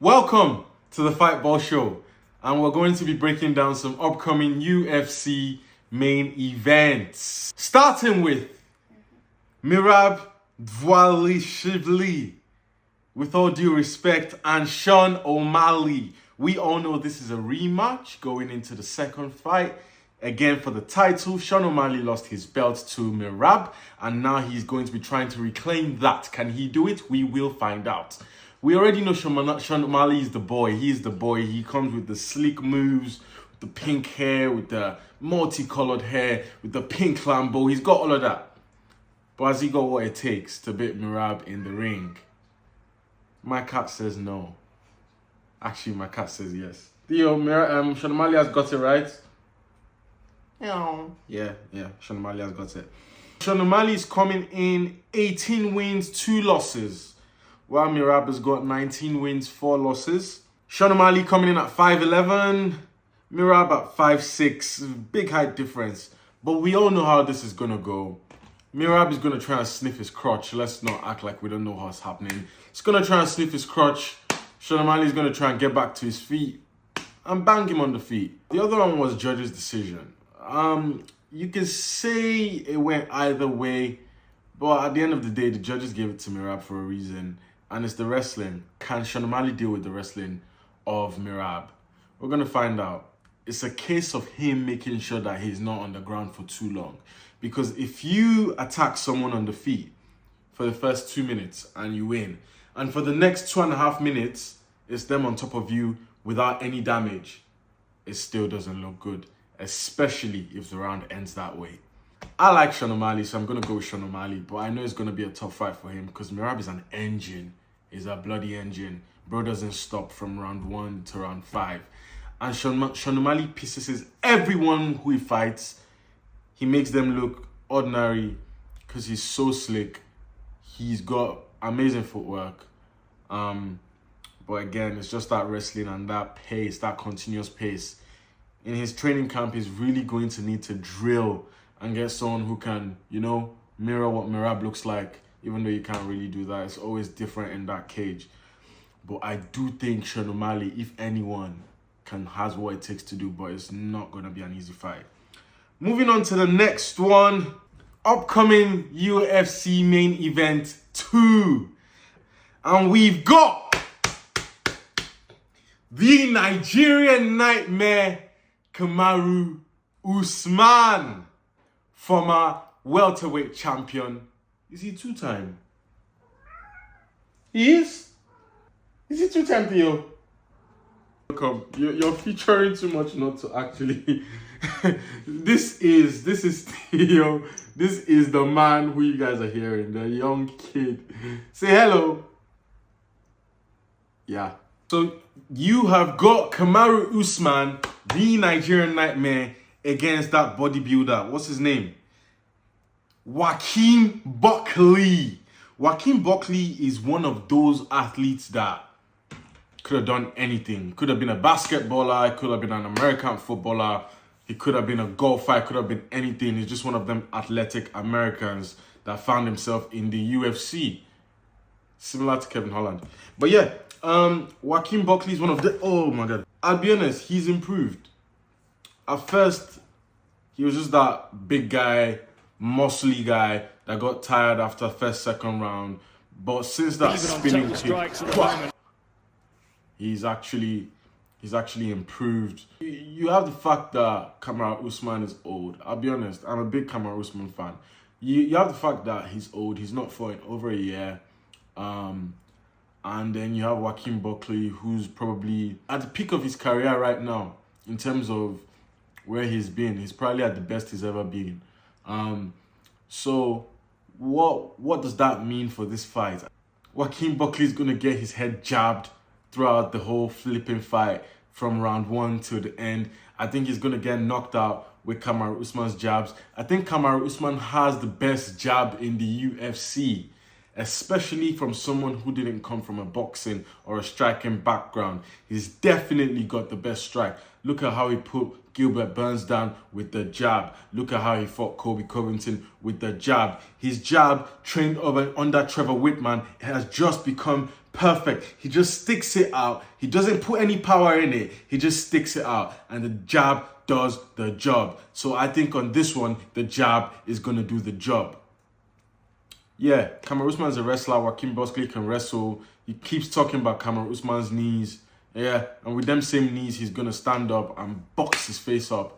Welcome to the FightBallShow, and we're going to be breaking down some upcoming UFC main events. Starting with Merab Dvalishvili, with all due respect, and Sean O Malley. We all know this is a rematch going into the second fight. Again, for the title, Sean O Malley lost his belt to Merab, and now he's going to be trying to reclaim that. Can he do it? We will find out. We already know Sean O Malley is the boy. He is the boy. He comes with the sleek moves, with the pink hair, with the multicolored hair, with the pink Lambo. He's got all of that. But has he got what it takes to beat Merab in the ring? My cat says no. Actually, my cat says yes. Theo, Sean O Malley has got it right. Yeah, Sean O Malley has got it. Sean O Malley is coming in 18 wins, 2 losses. While Merab has got 19 wins, 4 losses. Sean O Malley coming in at 5'11", Merab at 5'6", big height difference. But we all know how this is going to go. Merab is going to try and sniff his crotch. Let's not act like we don't know what's happening. He's going to try and sniff his crotch. Sean O Malley is going to try and get back to his feet and bang him on the feet. The other one was judge's decision. You can say it went either way, but at the end of the day, the judges gave it to Merab for a reason, and it's the wrestling. Can Sean O Malley deal with the wrestling of Merab? We're going to find out. It's a case of him making sure that he's not on the ground for too long, because if you attack someone on the feet for the first 2 minutes and you win, and for the next 2.5 minutes, it's them on top of you without any damage, it still doesn't look good, especially if the round ends that way. I like Sean O Malley, so I'm going to go with Sean O Malley, but I know it's going to be a tough fight for him because Merab is an engine. He's a bloody engine. Bro doesn't stop from round 1 to round 5. And Sean O Malley pieces everyone who he fights. He makes them look ordinary because he's so slick. He's got amazing footwork. But again, it's just that wrestling and that pace, that continuous pace. In his training camp, he's really going to need to drill and get someone who can, mirror what Merab looks like, even though you can't really do that. It's always different in that cage. But I do think Sean O Malley, if anyone, has what it takes to do, but it's not going to be an easy fight. Moving on to the next one. Upcoming UFC main event 2. And we've got the Nigerian Nightmare, Kamaru Usman, former welterweight champion. Is he 2-time? He is? Is he 2-time, Theo? Come, you're featuring too much not to actually. This is Theo. This is the man who you guys are hearing, the young kid. Say hello. Yeah. So you have got Kamaru Usman, the Nigerian Nightmare, against that bodybuilder. What's his name? Joaquin Buckley. Joaquin Buckley is one of those athletes that could have done anything. Could have been a basketballer, could have been an American footballer, he could have been a golfer, could have been anything. He's just one of them athletic Americans that found himself in the UFC. Similar to Kevin Holland. But yeah, Joaquin Buckley is one of the... Oh my God. I'll be honest, he's improved. At first, he was just that big guy, muscly guy that got tired after first, second round. But since that spinning kick, he's actually improved. You have the fact that Kamaru Usman is old. I'll be honest, I'm a big Kamaru Usman fan. You have the fact that he's old. He's not fought in over a year. And then you have Joaquin Buckley, who's probably at the peak of his career right now in terms of where he's been. He's probably at the best he's ever been. So what does that mean for this fight? Joaquin Buckley is going to get his head jabbed throughout the whole flipping fight from round 1 to the end. I think he's going to get knocked out with Kamaru Usman's jabs. I think Kamaru Usman has the best jab in the UFC, especially from someone who didn't come from a boxing or a striking background. He's definitely got the best strike. Look at how he put Gilbert Burns down with the jab. Look at how he fought Colby Covington with the jab. His jab, trained under Trevor Whitman, has just become perfect. He just sticks it out. He doesn't put any power in it. He just sticks it out. And the jab does the job. So I think on this one, the jab is going to do the job. Yeah, Kamaru Usman's a wrestler. Joaquin Buckley can wrestle. He keeps talking about Kamaru Usman's knees. Yeah, and with them same knees, he's going to stand up and box his face up.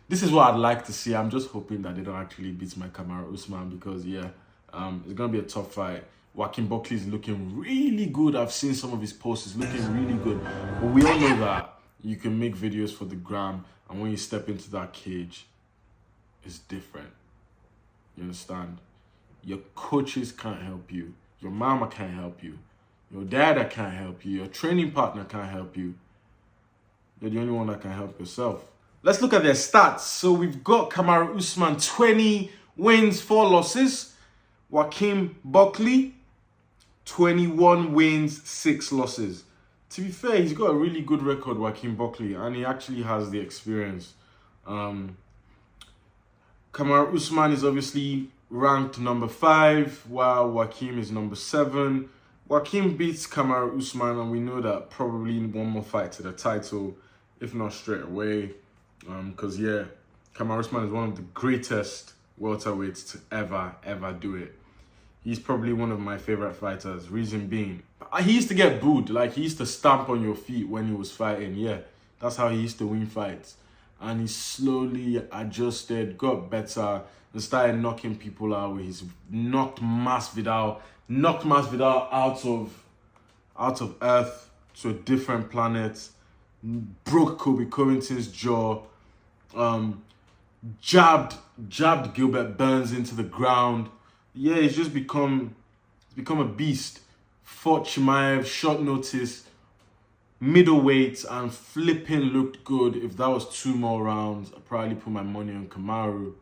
This is what I'd like to see. I'm just hoping that they don't actually beat my Kamaru Usman because, yeah, it's going to be a tough fight. Joaquin Buckley is looking really good. I've seen some of his posts. He's looking really good. But we all know that you can make videos for the gram, and when you step into that cage, it's different. You understand? Your coaches can't help you. Your mama can't help you. Your dad can't help you. Your training partner can't help you. You're the only one that can help yourself. Let's look at their stats. So we've got Kamaru Usman, 20 wins, 4 losses. Joaquin Buckley, 21 wins, 6 losses. To be fair, he's got a really good record, Joaquin Buckley, and he actually has the experience. Kamaru Usman is obviously ranked number 5, while Joaquin is number 7. Joaquin beats Kamaru Usman, and we know that probably one more fight to the title, if not straight away. Because, yeah, Kamaru Usman is one of the greatest welterweights to ever do it. He's probably one of my favorite fighters. Reason being, he used to get booed. Like, he used to stamp on your feet when he was fighting. Yeah, that's how he used to win fights. And he slowly adjusted, got better, and started knocking people out. He's knocked Masvidal out of Earth to a different planet. Broke Colby Covington's jaw. Jabbed Gilbert Burns into the ground. Yeah, he's just become a beast. Fought Chimaev, short notice, middleweight, and flipping looked good. If that was 2 more rounds, I'd probably put my money on Kamaru.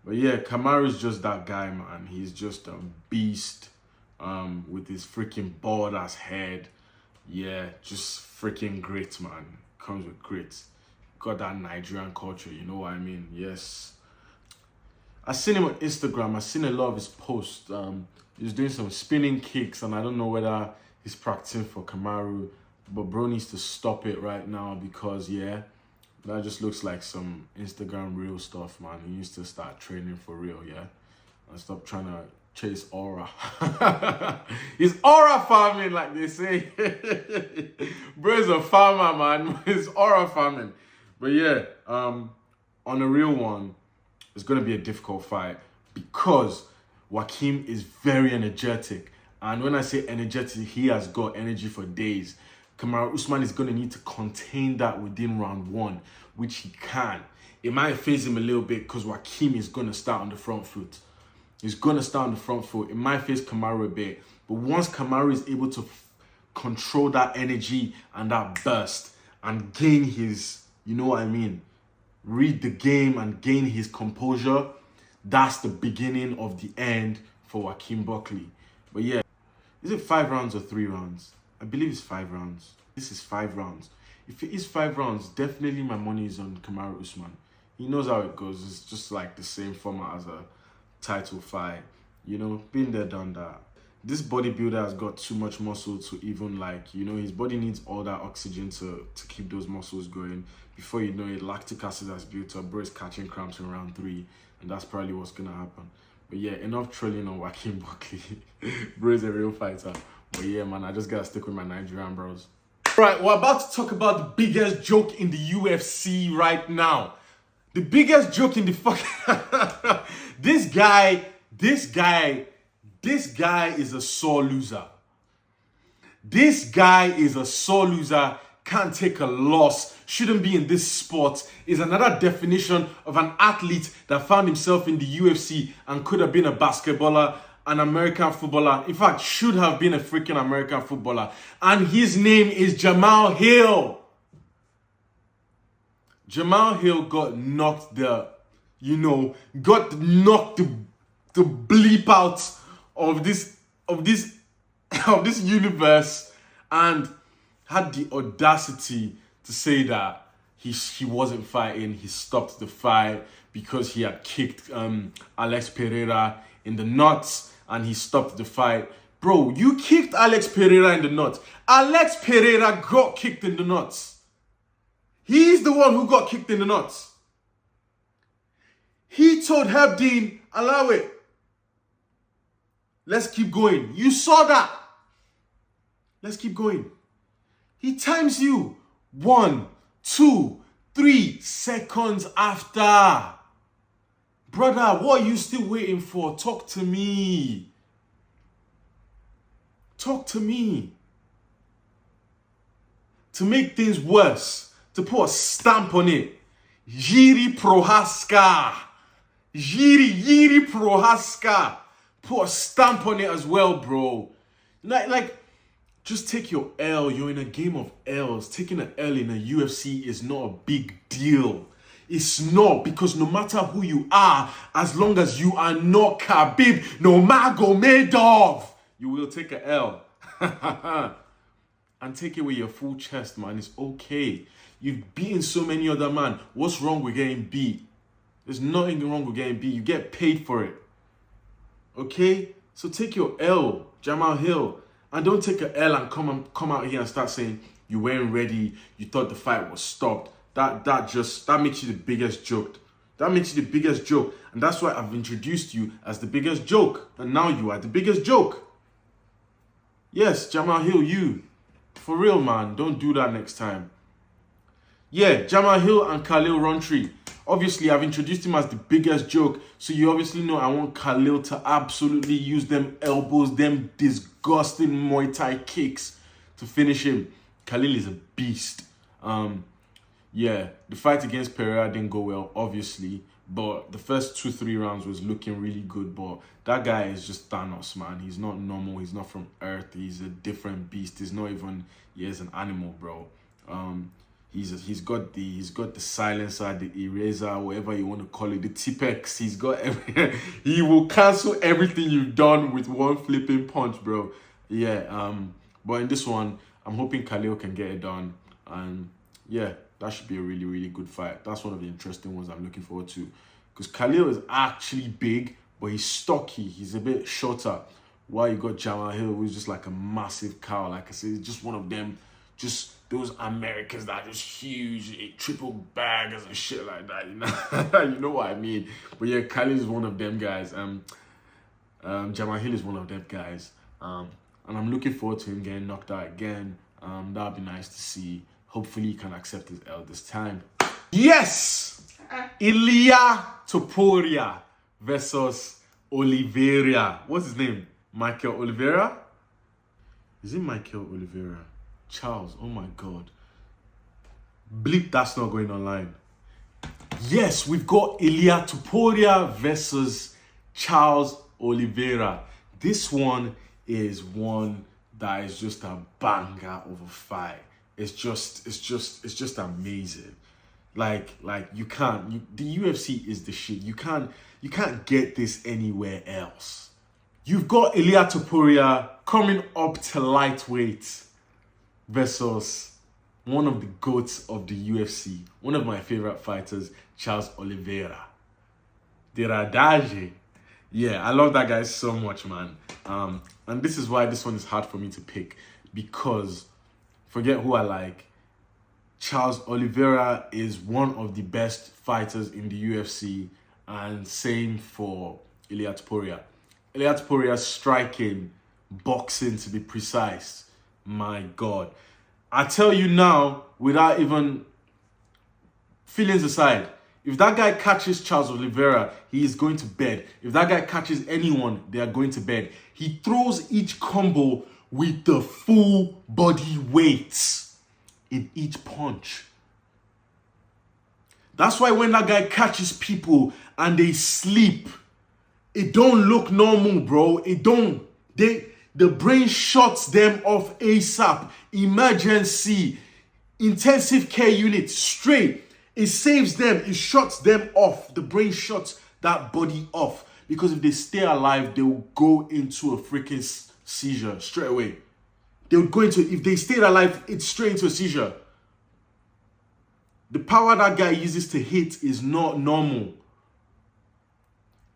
But yeah, Kamaru's just that guy, man. He's just a beast with his freaking bald-ass head. Yeah, just freaking great, man. Comes with grit. Got that Nigerian culture, you know what I mean? Yes. I seen him on Instagram. I seen a lot of his posts. He was doing some spinning kicks, and I don't know whether he's practicing for Kamaru, but bro needs to stop it right now because, yeah, that just looks like some Instagram real stuff, man. He needs to start training for real, yeah? And stop trying to chase aura. He's aura farming, like they say. Bro is a farmer, man. He's aura farming. But yeah, on a real one, it's going to be a difficult fight because Joaquin is very energetic. And when I say energetic, he has got energy for days. Kamaru Usman is going to need to contain that within round 1, which he can. It might phase him a little bit because Joaquin is going to start on the front foot. He's going to start on the front foot. It might phase Kamaru a bit. But once Kamaru is able to control that energy and that burst and gain his, you know what I mean, read the game and gain his composure, that's the beginning of the end for Joaquin Buckley. But yeah, is it 5 rounds or 3 rounds? I believe it's 5 rounds. This is 5 rounds. If it is 5 rounds, definitely my money is on Kamaru Usman. He knows how it goes. It's just like the same format as a title fight. You know, been there, done that. This bodybuilder has got too much muscle to even, like, you know, his body needs all that oxygen to keep those muscles going. Before you know it, lactic acid has built up. Bro is catching cramps in round 3, and that's probably what's going to happen. But yeah, enough trolling on Joaquin Buckley. Bro is a real fighter. But yeah, man, I just got to stick with my Nigerian bros. Right, we're about to talk about the biggest joke in the UFC right now. The biggest joke in the fucking... This guy is a sore loser. This guy is a sore loser, can't take a loss, shouldn't be in this sport, is another definition of an athlete that found himself in the UFC and could have been a basketballer, an American footballer, in fact, should have been a freaking American footballer. And his name is Jamal Hill. Jamal Hill got knocked the the bleep out of this of this universe and had the audacity to say that he wasn't fighting. He stopped the fight because he had kicked Alex Pereira in the nuts, and he stopped the fight. Bro, you kicked Alex Pereira in the nuts. Alex Pereira got kicked in the nuts. He's the one who got kicked in the nuts. He told Herb Dean, allow it. Let's keep going. You saw that. Let's keep going. He times you 1, 2, 3 seconds after. Brother, what are you still waiting for? Talk to me. Talk to me. To make things worse, to put a stamp on it, Jiri Prohaska. Jiri Prohaska. Put a stamp on it as well, bro. Like, just take your L. You're in a game of L's. Taking an L in a UFC is not a big deal. It's not, because no matter who you are, as long as you are not Khabib Nurmagomedov, you will take an L. And take it with your full chest, man. It's okay. You've beaten so many other men. What's wrong with getting beat? There's nothing wrong with getting beat. You get paid for it. Okay? So take your L, Jamal Hill. And don't take an L and come out here and start saying you weren't ready, you thought the fight was stopped. That makes you the biggest joke. That makes you the biggest joke. And that's why I've introduced you as the biggest joke. And now you are the biggest joke. Yes, Jamal Hill, you. For real, man. Don't do that next time. Yeah, Jamal Hill and Khalil Rountree. Obviously, I've introduced him as the biggest joke. So you obviously know I want Khalil to absolutely use them elbows, them disgusting Muay Thai kicks to finish him. Khalil is a beast. Yeah, the fight against Pereira didn't go well, obviously. But the first 2-3 rounds was looking really good. But that guy is just Thanos, man. He's not normal. He's not from Earth. He's a different beast. He's not even... He's an animal, bro. He's got the silencer, the eraser, whatever you want to call it, the Tipex. He's got he will cancel everything you've done with one flipping punch, bro. Yeah. But in this one, I'm hoping Khalil can get it done. And yeah, that should be a really, really good fight. That's one of the interesting ones I'm looking forward to. Because Khalil is actually big, but he's stocky. He's a bit shorter. While you got Jamal Hill, who's just like a massive cow. Like I said, he's just one of them, just those Americans that are just huge, triple baggers and shit like that, you know? You know what I mean? But yeah, Khalil is one of them guys. Jamal Hill is one of them guys. And I'm looking forward to him getting knocked out again. That'd be nice to see. Hopefully he can accept his L this time. Yes! Ilia Topuria versus Oliveira. What's his name? Michael Oliveira? Is it Michael Oliveira? Charles, oh my God. Bleep, that's not going online. Yes, we've got Ilia Topuria versus Charles Oliveira. This one is one that is just a banger of a fight. It's just amazing. Like the UFC is the shit. You can't get this anywhere else. You've got Ilia Topuria coming up to lightweight versus one of the GOATs of the UFC, one of my favorite fighters, Charles Oliveira. De Radage. Yeah, I love that guy so much, man. And this is why this one is hard for me to pick, because forget who I like, Charles Oliveira is one of the best fighters in the UFC, and same for Ilia Topuria. Ilia Topuria's striking, boxing to be precise, my God. I tell you now, without even feelings aside, if that guy catches Charles Oliveira, he is going to bed. If that guy catches anyone, they are going to bed. He throws each combo with the full body weight in each punch. That's why when that guy catches people and they sleep, it don't look normal, bro. It don't. The brain shuts them off ASAP. Emergency. Intensive care unit. Straight. It saves them. It shuts them off. The brain shuts that body off. Because if they stay alive, they will go into a freaking seizure straight away. They would go into, if they stayed alive, it's straight into a seizure. The power that guy uses to hit is not normal.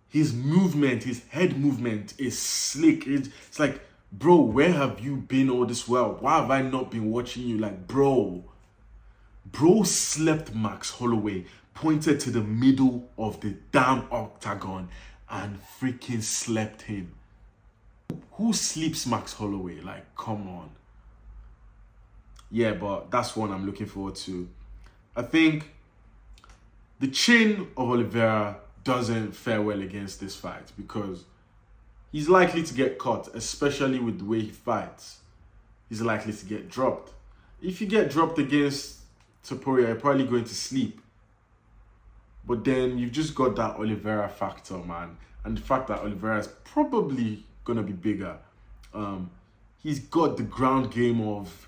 His movement, his head movement is slick. It's like, bro, where have you been all this while? Why have I not been watching you? Like, bro slept Max Holloway, pointed to the middle of the damn octagon and freaking slept him. Who sleeps Max Holloway? Like, come on. Yeah, but that's one I'm looking forward to. I think the chin of Oliveira doesn't fare well against this fight because he's likely to get caught, especially with the way he fights. He's likely to get dropped. If you get dropped against Topuria, you're probably going to sleep. But then you've just got that Oliveira factor, man. And the fact that Oliveira is probably going to be bigger. He's got the ground game of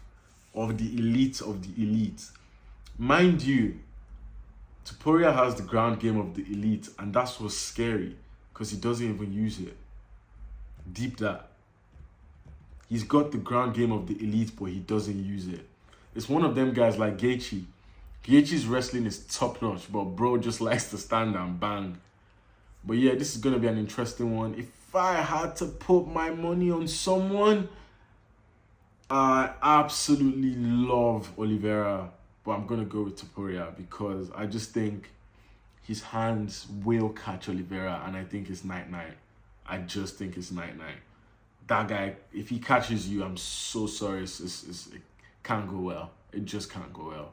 the elite of the elite. Mind you, Topuria has the ground game of the elite, and that's what's scary because he doesn't even use it. Deep that. He's got the ground game of the elite, but he doesn't use it. It's one of them guys like Gaethje. Gaethje's wrestling is top notch, but bro just likes to stand and bang. But yeah, this is going to be an interesting one. If I had to put my money on someone, I absolutely love Oliveira, but I'm going to go with Topuria because I just think his hands will catch Oliveira, and I think it's night-night. I just think it's night-night. That guy, if he catches you, I'm so sorry. It can't go well. It just can't go well.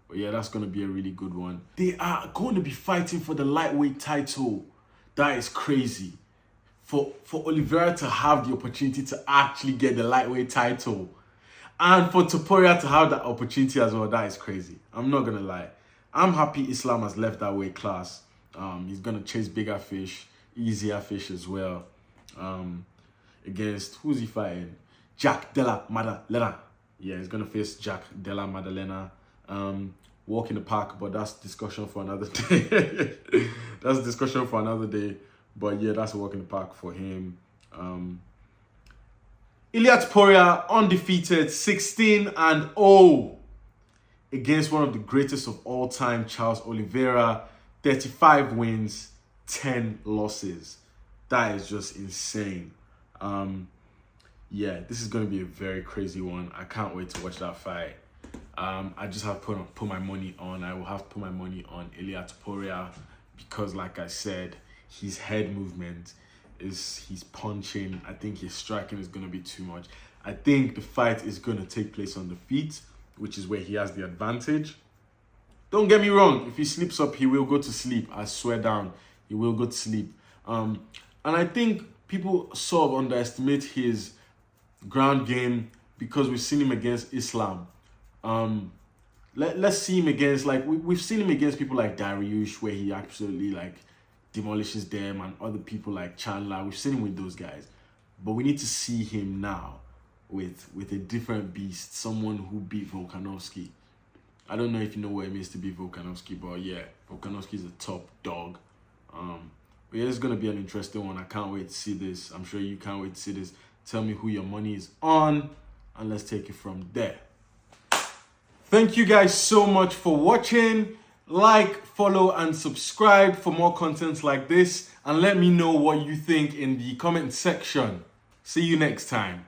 But yeah, that's going to be a really good one. They are going to be fighting for the lightweight title. That is crazy. For Oliveira to have the opportunity to actually get the lightweight title. And for Topuria to have that opportunity as well, that is crazy. I'm not going to lie. I'm happy Islam has left that weight class. He's going to chase bigger fish, easier fish as well. Against, who's he fighting? Jack Della Maddalena. Yeah, he's going to face Jack Della Maddalena. Walk in the park, but that's discussion for another day. That's discussion for another day. But yeah, that's a walk in the park for him. Ilia Topuria, undefeated, 16-0 against one of the greatest of all time, Charles Oliveira. 35 wins, 10 losses. That is just insane. Yeah, this is going to be a very crazy one. I can't wait to watch that fight. I just have to put my money on. I will have to put my money on Ilia Topuria because, like I said, his head movement he's punching. I think his striking is going to be too much. I think the fight is going to take place on the feet, which is where he has the advantage. Don't get me wrong. If he sleeps up, he will go to sleep. I swear down, he will go to sleep. And I think people sort of underestimate his ground game because we've seen him against Islam. Let's see him against, like, we've seen him against people like Dariush, where he absolutely, like, demolishes them, and other people like Chandler. We've seen him with those guys. But we need to see him now with a different beast, someone who beat Volkanovski. I don't know if you know what it means to beat Volkanovski, but yeah, Volkanovski is a top dog. But yeah, it's going to be an interesting one. I can't wait to see this. I'm sure you can't wait to see this. Tell me who your money is on, and let's take it from there. Thank you guys so much for watching. Like, follow, and subscribe for more content like this. And let me know what you think in the comment section. See you next time.